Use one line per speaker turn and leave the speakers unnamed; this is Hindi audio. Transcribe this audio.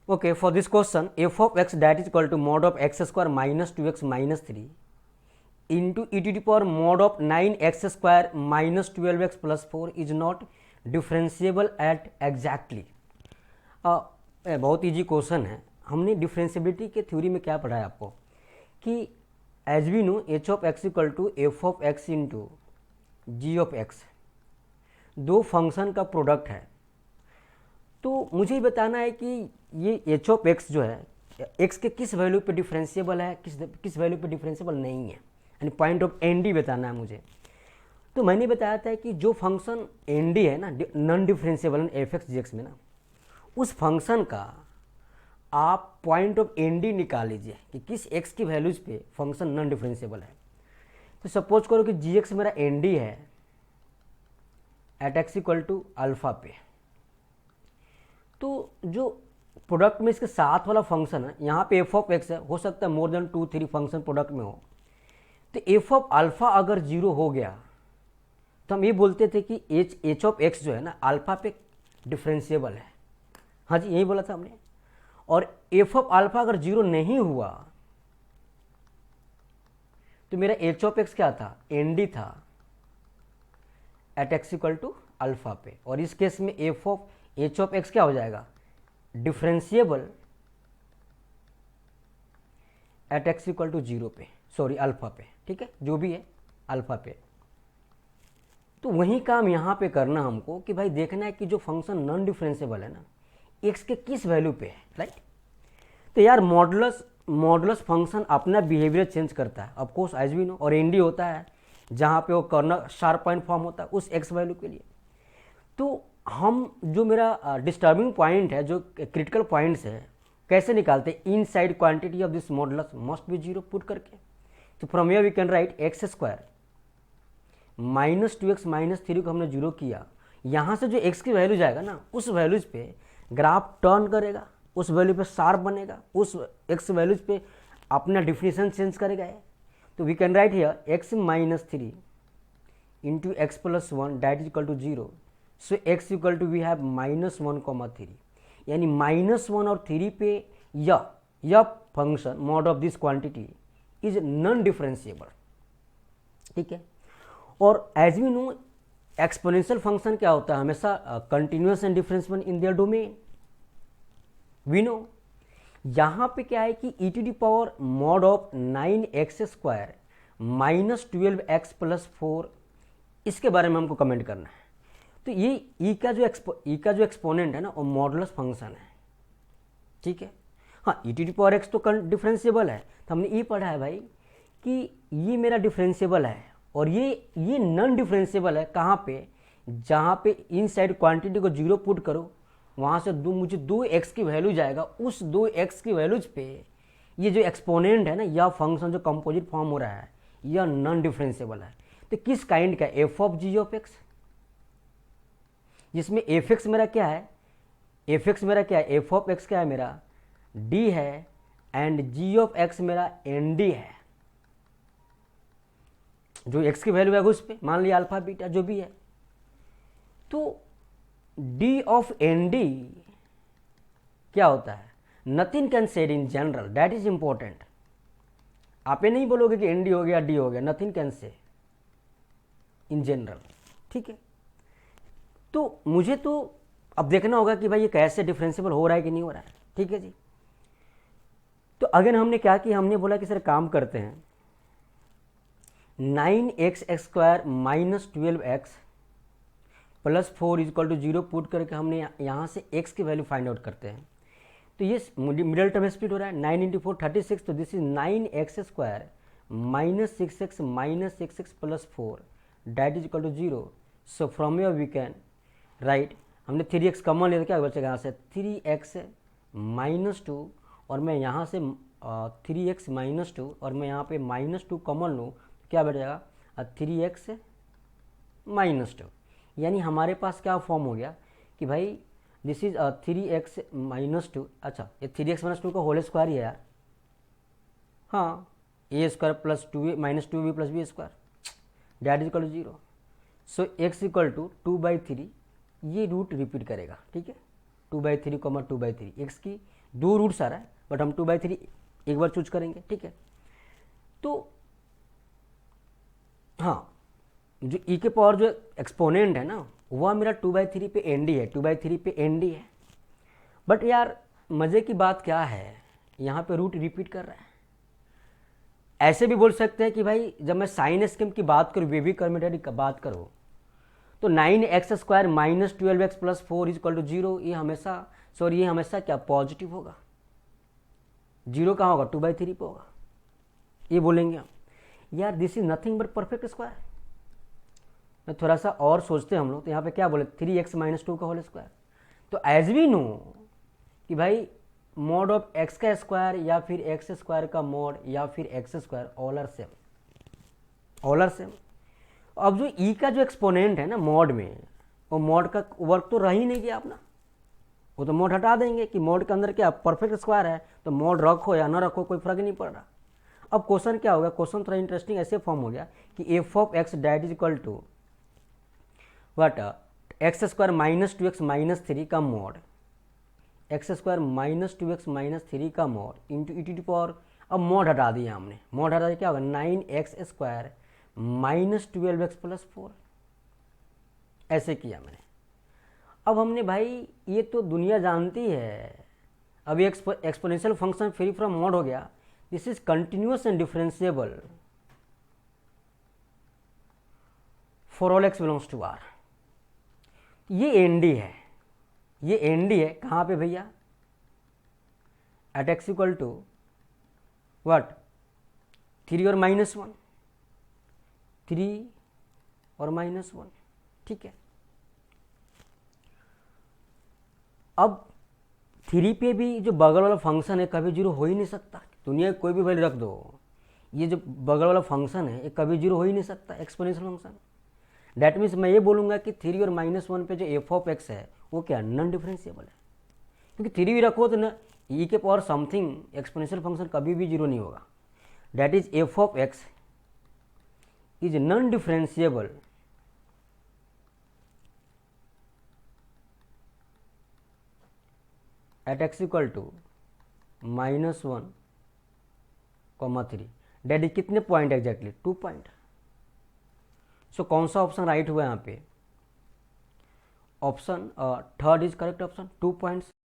Okay, for this question, f of x that is equal to mod of x square minus 2x minus 3 into e to the power mod of 9x square minus 12x plus 4 is not differentiable at exactly. बहुत इजी क्वेश्चन है. हमने डिफरेंशियबिलिटी के थ्योरी में क्या पढ़ा है आपको कि as we know h of x equal to f of x into g of x दो फंक्शन का प्रोडक्ट है. तो मुझे ही बताना है कि ये एच ऑफ एक्स जो है एक्स के किस वैल्यू पे डिफरेंशिएबल है, किस वैल्यू पे डिफरेंशिएबल नहीं है, यानी पॉइंट ऑफ एन डी बताना है मुझे. तो मैंने बताया था कि जो फंक्शन एन डी है ना, नॉन डिफरेंशिएबल एफ एक्स जी एक्स में ना, उस फंक्शन का आप पॉइंट ऑफ एन डी निकाल लीजिए कि किस एक्स की वैल्यूज पे फंक्शन नॉन डिफरेंशिएबल है. तो सपोज करो कि जी एक्स मेरा एन डी है at x equal to alpha पे. तो जो प्रोडक्ट में इसके साथ वाला फंक्शन है, यहाँ पे एफ ऑफ एक्स है, हो सकता है मोर देन 2-3 फंक्शन प्रोडक्ट में हो. तो एफ ऑफ अल्फा अगर जीरो हो गया तो हम ये बोलते थे कि एच ऑफ एक्स जो है ना अल्फा पे डिफरेंशिएबल है. हाँ जी, यही बोला था हमने. और एफ ऑफ अल्फा अगर जीरो नहीं हुआ तो मेरा एच ऑफ एक्स क्या था, एन डी था at x equal to alpha पे. और इस केस में f of h of x क्या हो जाएगा, differentiable at x equal to zero पे, सॉरी अल्फा पे. ठीक है, जो भी है अल्फा पे. तो वही काम यहाँ पे करना हमको कि भाई देखना है कि जो फंक्शन नॉन डिफरेंशिएबल है ना एक्स के किस वैल्यू पे है, राइट. तो यार मॉडुलस फंक्शन अपना बिहेवियर चेंज करता है of course as we know. और एन डी होता है जहाँ पे वो कॉर्नर शार्प पॉइंट फॉर्म होता है उस एक्स वैल्यू के लिए. तो हम जो मेरा डिस्टर्बिंग पॉइंट है, जो क्रिटिकल पॉइंट्स है, कैसे निकालते हैं, inside quantity of this modulus must be zero put करके. तो from here we can write x square minus 2x minus 3 को हमने जीरो किया. यहाँ से जो x की वैल्यू जाएगा ना उस वैल्यूज पे ग्राफ टर्न करेगा, उस वैल्यू पे शार्प बनेगा, उस x वैल्यूज पे अपना डिफिनेशन चेंज करेगा. तो we can write here x minus 3 into x plus 1 that is equal to zero. So x equal to we have minus 1,3, यानी माइनस 1 और 3 पे यह function mod of this quantity is non differentiable. ठीक है. और as we know exponential function क्या होता है, हमेशा continuous and differentiable in their domain. We know यहाँ पे क्या है कि e to the power mod of 9x square minus 12x plus 4, इसके बारे में हमको कमेंट करना है. तो ये ई का जो एक्सपोनेंट है ना वो मॉडुलस फंक्शन है. ठीक है. हाँ, ई टू दी पावर एक्स तो डिफरेंशिएबल है. तो हमने ये पढ़ा है भाई कि ये मेरा डिफरेंशिएबल है और ये नॉन डिफरेंशिएबल है. कहाँ पे, जहाँ पे इन साइड क्वांटिटी को जीरो पुट करो वहाँ से मुझे 2x की वैल्यू जाएगा, उस 2x की वैल्यूज पे ये जो एक्सपोनेंट है ना, यह फंक्शन जो कंपोजिट फॉर्म हो रहा है यह नॉन डिफरेंशिएबल है. तो किस काइंड का, f of g of x, जिसमें एफ एक्स मेरा क्या है, एफ ऑफ एक्स क्या है मेरा, डी है, एंड जी ऑफ एक्स मेरा एन डी है. जो एक्स की वैल्यू है उस पे मान लिया अल्फा बीटा जो भी है. तो डी ऑफ एन डी क्या होता है, nothing can said in general, that is important. आप ये नहीं बोलोगे कि एन डी हो गया डी हो गया, nothing can say in general. ठीक है. तो मुझे तो अब देखना होगा कि भाई ये कैसे डिफरेंशिएबल हो रहा है कि नहीं हो रहा है. ठीक है जी. तो अगेन हमने क्या किया, हमने बोला कि सर काम करते हैं 9x square minus 12x plus 4 is equal to zero put करके हमने यहाँ से x की वैल्यू फाइंड आउट करते हैं. तो ये मिडल टर्म स्प्लिट हो रहा है, 9 इंटू 4 36. तो this is 9x square minus 6x minus 6x plus 4 that is equal to zero. So from your we can write, हमने 3x कॉमन लिया तो क्या बचेगा यहाँ से 3x माइनस 2, और मैं यहाँ से 3x माइनस 2 और मैं यहाँ पे माइनस 2 कॉमन लूँ तो क्या बचेगा 3x माइनस 2. यानी हमारे पास क्या फॉर्म हो गया कि भाई दिस इज 3x माइनस 2. अच्छा, ये 3x माइनस 2 का होल स्क्वायर ही है यार. हाँ, a square plus 2 minus 2b plus b square that is equal to zero. So x equal to 2/3, ये रूट रिपीट करेगा. ठीक है. 2/3 कॉमा 2/3, एक्स की दो रूट्स आ रहा है बट हम 2/3 एक बार चूज करेंगे, ठीक है। तो हाँ, जो ई के पावर जो एक्सपोनेंट है ना वह मेरा 2/3 पे एन डी है, 2/3 पे एन डी है। बट यार मज़े की बात क्या है, यहाँ पे रूट रिपीट कर रहा है। ऐसे भी बोल सकते हैं कि भाई जब मैं साइन स्कीम की बात करूँ, वेवी कर्मिटेड की बात करूँ, तो 9x² minus 12x plus 4 is equal to 0, ये हमेशा क्या पॉजिटिव होगा। 0 कहाँ होगा, 2/3 पे होगा, ये बोलेंगे हम। यार this is nothing but perfect square. मैं थोड़ा सा और सोचते हम लोग, तो यहाँ पे क्या बोले 3x माइनस 2 का होल स्क्वायर। तो एज वी नो कि भाई मॉड ऑफ x का स्क्वायर या फिर x स्क्वायर का मॉड या फिर x square all are same. अब जो e का जो एक्सपोनेंट है ना मॉड में, वो मॉड का वर्क तो रह ही नहीं गया अपना, वो तो मॉड हटा देंगे कि मॉड के अंदर क्या परफेक्ट स्क्वायर है, तो मॉड रखो या ना रखो कोई फर्क नहीं पड़ रहा। अब क्वेश्चन क्या होगा, क्वेश्चन थोड़ा इंटरेस्टिंग ऐसे फॉर्म हो गया कि f of x that is equal to what x² minus 2x minus 3 का mod, x² minus 2x minus 3 का mod into e to power. अब मॉड हटा दिया हमने, मॉड हटा दिया क्या होगा 9x² माइनस 12x प्लस 4, ऐसे किया मैंने। अब हमने भाई ये तो दुनिया जानती है, अभी exponential function free from mod हो गया, this is continuous and differentiable for all x belongs to R. ये एन डी है, ये एन डी है कहाँ पे भैया, at x equal to what 3 और -1, 3 और -1, ठीक है। अब 3 पे भी जो बगल वाला फंक्शन है कभी जीरो हो ही नहीं सकता, दुनिया कोई भी वैल्यू रख दो, ये जो बगल वाला फंक्शन है ये कभी जीरो हो ही नहीं सकता, एक्सपोनेंशियल फंक्शन। डैट मीन्स मैं ये बोलूँगा कि 3 और -1 पे जो एफ ऑफ एक्स है वो क्या नॉन डिफरेंशिएबल है, क्योंकि 3 भी रखो तो ना ई के पावर समथिंग एक्सपोनेंशियल फंक्शन कभी भी जीरो नहीं होगा। That is f of x is non differentiable at x equal to -1, 3। डैडी कितने पॉइंट एग्जैक्टली 2 पॉइंट। सो कौन सा ऑप्शन राइट हुआ यहाँ पे, option third is correct option, 2 points.